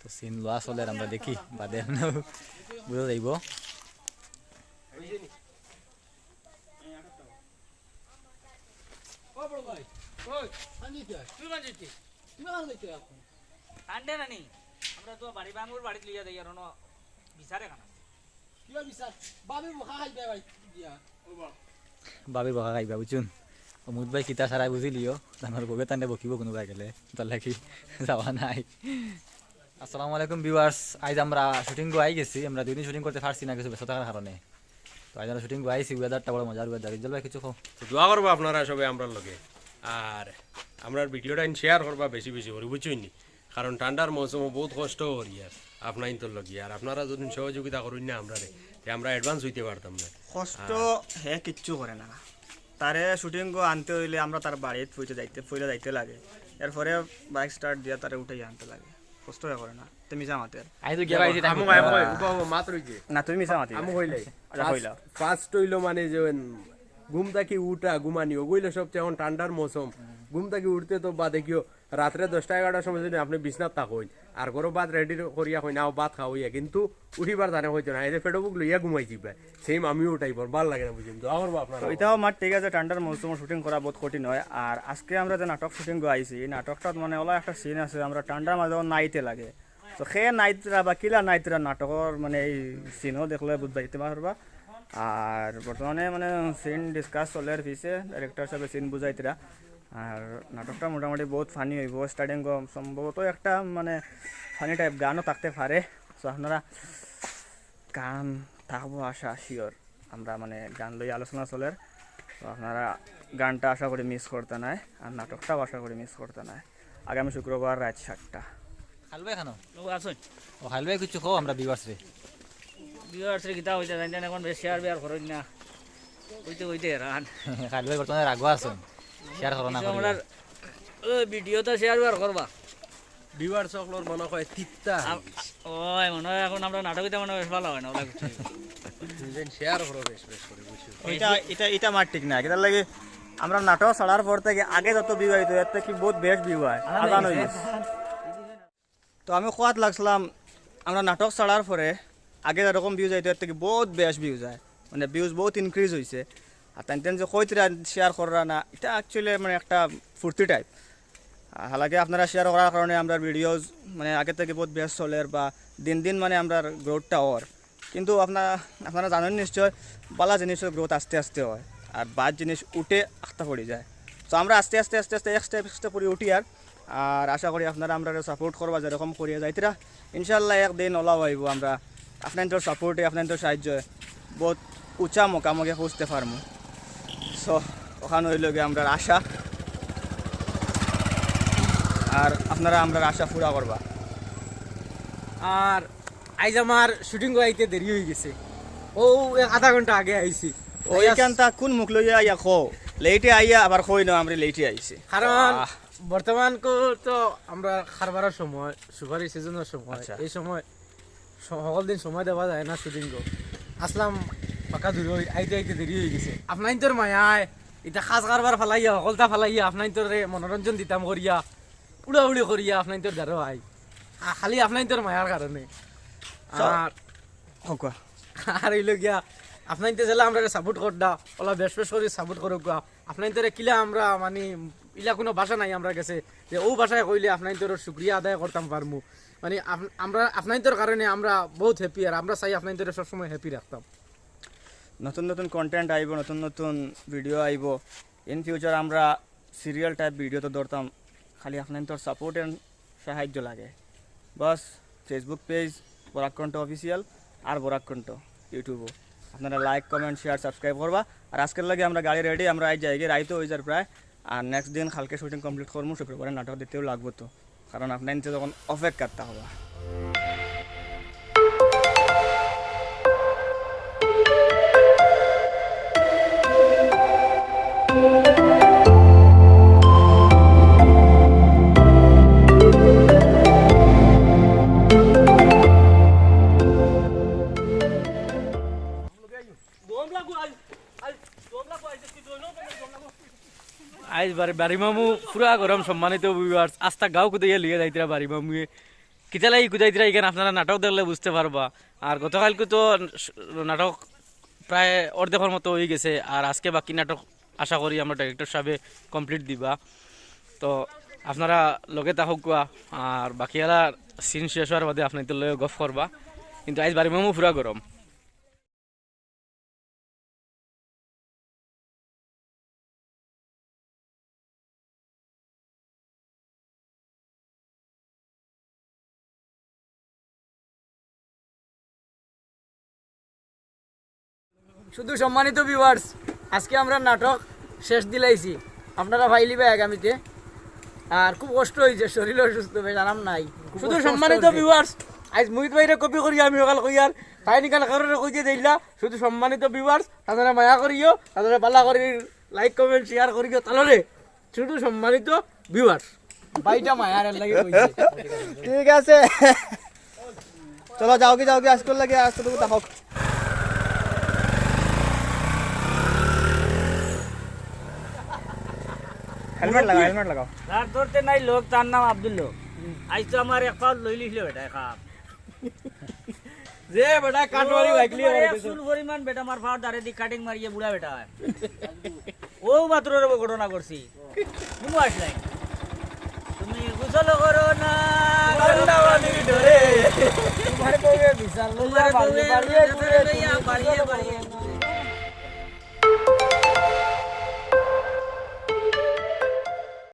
তো সিন লোয়া চলে আমরা দেখি বাদে বুঝা যাইব। বাবির বকা খাইবা বুঝুন মুদ ভাই কিতা সারাই বুঝিলিও তার বগে তান্ডে বকিব কোনোবা গেলে তার লাগি যাওয়া নাই। আসসালামু আলাইকুম ভিউয়ার্স, আজ আমরা শুটিং গো আই গেছি। আমরা 2 দিন শুটিং করতে পারছি না কিছু ব্যস্ততার কারণে। তো আজ আমরা শুটিং গো আইছি, ওয়েদারটা বড় মজার ওয়েদার। ইজল ভাই কিছু দোয়া করবো আপনারা সবাই আমরার লগে, আর আমরা ভিডিওটা শেয়ার করবা বেশি বেশি করে বুঝছইনি, কারণ ঠান্ডার মৌসুমে বহুত কষ্ট করি আর আপনার ইন্তর লগে, আর আপনারা যদি সহযোগিতা করুন না আমরা আমরা অ্যাডভান্স হইতে পারতাম না। কষ্ট হে কিচ্ছু করে না, তারে শুটিং গো আনতে হইলে আমরা তার বাড়িতে ফুইতে যাইতে লাগে, এরপরে বাইক স্টার্ট দিয়া তারে উঠাই আনতে লাগে। কষ্ট করে না, তুমি মিছা মাতে আই তো গেবা আইছি আমু মাত্র হইছে না, তুমি মিছা মাতে আমু হইলে আচ্ছা কইলা ফার্স্ট হইলো মানে যে ঘুম থাকি উঠা ঘুমানি ওগুলো সবচেয়ে এখন ঠান্ডার মৌসুম, ঘুম থাকি উঠতে তো বা দেখিও রাত্রে 10টা-11টার সময় যদি আপনি বিছনাত থাকুন আর ঘরও ভাত রেডি করিয়া হই না ভাত খাওয়াইয়া, কিন্তু উঠিবার জানে হইতো না, এই যে পেটো বুক লইয়া ঘুমাইছি প্রায় সেম আমিও উঠাইব ভাল লাগে না বুঝিম। তো আমার আপনারা এটাও মার ঠিক আছে, ঠান্ডার মৌসুমে শুটিং করা বহুত কঠিন হয়। আর আজকে আমরা যে নাটক শুটিং গো আইছি, এই নাটকটাত মানে ওলা একটা সিন আছে, আমরা ঠান্ডার মাঝে নাইতে লাগে। তো সে নাইতরা বা কিলা নাইতরা নাটকের মানে এই সিনও দেখলে বুঝবাইতে পারবা। আর বর্তমানে মানে সিন ডিসকাস চলে পিছে ডাইরেক্টর সাহেব সিন বুঝাইতরা। আর নাটকটা মোটামুটি বহুত ফানি হইব, স্টার্টিং সম্ভবত একটা মানে ফানি টাইপ গানও থাকতে পারে। তো আপনারা গান থাকবো আশা শিওর, আমরা মানে গান লই আলোচনা চলে। তো আপনারা গানটা আশা করি মিস করতে নাই, আর নাটকটাও আশা করি মিস করতে নাই। আগামী শুক্রবার রাত 7টা। খালবে খানো ও আসুন ও খালবে কিছু কো আমরা ভিউয়ার্স রে গীতা হইতে জানি না, এখন শেয়ার বেয়ার করেন না হইতে রান খালবে বর্তমানে রাগও আছেন, শেয়ার করো না আমরা ভিডিও তো শেয়ার বেয়ার করবা ভিউয়ার সকলর মনে হয় তিত্তা ওই মনে হয় এখন আমরা নাটকিতে মনে বেশ ভালো হয় না, ওলা কিছু শেয়ার করো বেশ বেশ করে বুঝছো। এটা মার ঠিক না, এটার লাগে আমরা নাটক ছাড়ার পর থেকে আগে যত ভিউ হইতো এর থেকে বহুত বেশ ভিউ হয়, আদান হয়ে গেছে। তো আমি খোয়াত লাগছিলাম আমরা নাটক ছাড়ার পরে আগে যেরকম ভিউজ হইতো এর থেকে বহুত বেশ ভিউজ হয়, মানে ভিউজ বহুত ইনক্রিজ হয়েছে। আর তেন যে কইতরা শেয়ার করা না, এটা অ্যাকচুয়ালি মানে একটা ফুর্তি টাইপ। হালাকি আপনারা শেয়ার করার কারণে আমরা ভিডিওজ মানে আগে থেকে বহুত বেশ চলে বা দিন দিন মানে আমরা গ্রোথটা ওর। কিন্তু আপনারা জানেন নিশ্চয় বালা জিনিসের গ্রোথ আস্তে আস্তে হয়, আর বাদ জিনিস উঠে আস্তে পড়ে যায়। তো আমরা আস্তে আস্তে আস্তে আস্তে এক স্টেপ পরে উঠি আর আশা করি আপনারা আমরা সাপোর্ট করবা যেরকম করিয়া যাইতরা। ইনশাল্লাহ একদিন ওলাও আইব, আমরা আপনাদের সাপোর্টে আপনাদের সাহায্যে বহুত উঁচা মোকামকে খুঁজতে পারবো। সো ওখানে হইল গিয়ে আমরা আশা, আর আপনারা আমরা আশা পুরা করবা। আর আইজ আমার শুটিং আইতে দেরি হয়ে গেছে, ও আধা ঘন্টা আগে আইছি। ওইখানটা কোন মুখ লইয়া আইয়া খো লেটে আইয়া আবার কই না আমরা লেটে আইছি, কারণ বর্তমান তো আমরা খারবারের সময় সুপারি সিজনের সময়, এই সময় সকল দিন সময় দেওয়া যায় না শুটিং গো। আসলাম পাকা দূর আইতে আইতে দেরি হয়ে গেছে। আপনার তোর মায়ায় এটা খাস কারবার ফালাইয়া সকলটা ফালাইয়া আপনার তোর মনোরঞ্জন দিতাম করিয়া উড়াউড়ি করিয়া আপনার তোর দ্বারা আই খালি আপনার তোর মায়ার কারণে। আর হইল গিয়া আপনার তো জেলা আমরা সাপোর্ট করডা ওলা বেশ বেশ করে সাপোর্ট করুক। আপনার তোরে কিলা আমরা মানে ইলা কোনো ভাষা নাই আমরা গেছে যে ও ভাষায় কইলে আপনার তোর শুক্রিয়া আদায় করতাম পারমু। মানে আমরা আপনার তোর কারণে আমরা বহুত হ্যাপি, আর আমরা চাই আপনার তোর সবসময় হ্যাপি রাখতাম। নতুন নতুন কন্টেন্ট আইব, নতুন নতুন ভিডিও আইব। ইন ফিউচার আমরা সিরিয়াল টাইপ ভিডিও তো ধরতাম, খালি আপনার সাপোর্ট এন্ড সাহায্য লাগে। বাস ফেসবুক পেজ বরাকণ্ঠ অফিসিয়াল আর বরাকণ্ঠ ইউটিউবও আপনারা লাইক কমেন্ট শেয়ার সাবস্ক্রাইব করবা। আর আজকের লাগে আমরা গাড়ি রেডি, আমরা এই জায়গায় রাইতো হয়ে যার প্রায়। আর নেক্সট দিন কালকে শুটিং কমপ্লিট করবো, শুক্রবারে নাটক দিতেও লাগবো, তো কারণ আপনার যখন অপেক্ষা হওয়া। আজ বাড়ি মামু পুরা গরম সম্মানিত ভিউয়ার্স আস্তা গাঁও কুদাইয়া লিয়ে যাইতরা বাড়ি মামুয়ে কিতালাই কুদাইতরা এখানে আপনারা নাটক দেখলে বুঝতে পারবা। আর গতকালকে তো নাটক প্রায় অর্ধেকের মতো হয়ে গেছে, আর আজকে বাকি নাটক আশা করি আমরা ডাইরেক্টর সাহেবে কমপ্লিট দিবা। তো আপনারা লগে থাকুক আর বাকিরা সিন শেষ হওয়ার বাদে আপনি তো লগে গফ করবা। কিন্তু আজ বাড়ি মামু পুরা গরম। শুধু সম্মানিত ভিউয়ার্স, আজকে আমরা নাটক শেষ দিলাইছি, আপনারা ভাইলিবে আগামীতে। আর খুব কষ্ট হয়েছে, শরীর অসুস্থ, বেশ আরাম নাই। শুধু সম্মানিত ভিউয়ার্স, আজ মুহিত ভাইরে কপি করি আমি সকাল কইয়ার কাহিনিকাল কারণে কইতে দিলা। শুধু সম্মানিত ভিউয়ার্স, তাদের মায়া করিও, তাদের পালা করি লাইক কমেন্ট শেয়ার করিও তাহলে। শুধু সম্মানিত ভিউয়ার্স, ভাইটা মায়ার লাগে কইছে। ঠিক আছে, চলো যাও কি আজকাল লাগে আজকে তো থাক। হেলমেট লাগাও। তার ধরতে নাই লোক, তার নাম আব্দুল লোক। আজ তো আমার এক পাউন্ড লই লিখলো বেটা খাপ যে বেটা কাটওয়ারি বাইকলি ফুল পরিমাণ বেটা আমার ফার দাঁড়ে দি কাটিং মারিয়ে বুড়া বেটা ও মাত্র ঘটনা করছি। তুমি আসলাই, তুমি গোসল করো না তোমার বউয়ে বিচার লইয়া বাড়িয়ে বাড়িয়ে ঘুরে, বাড়িয়ে বাড়িয়ে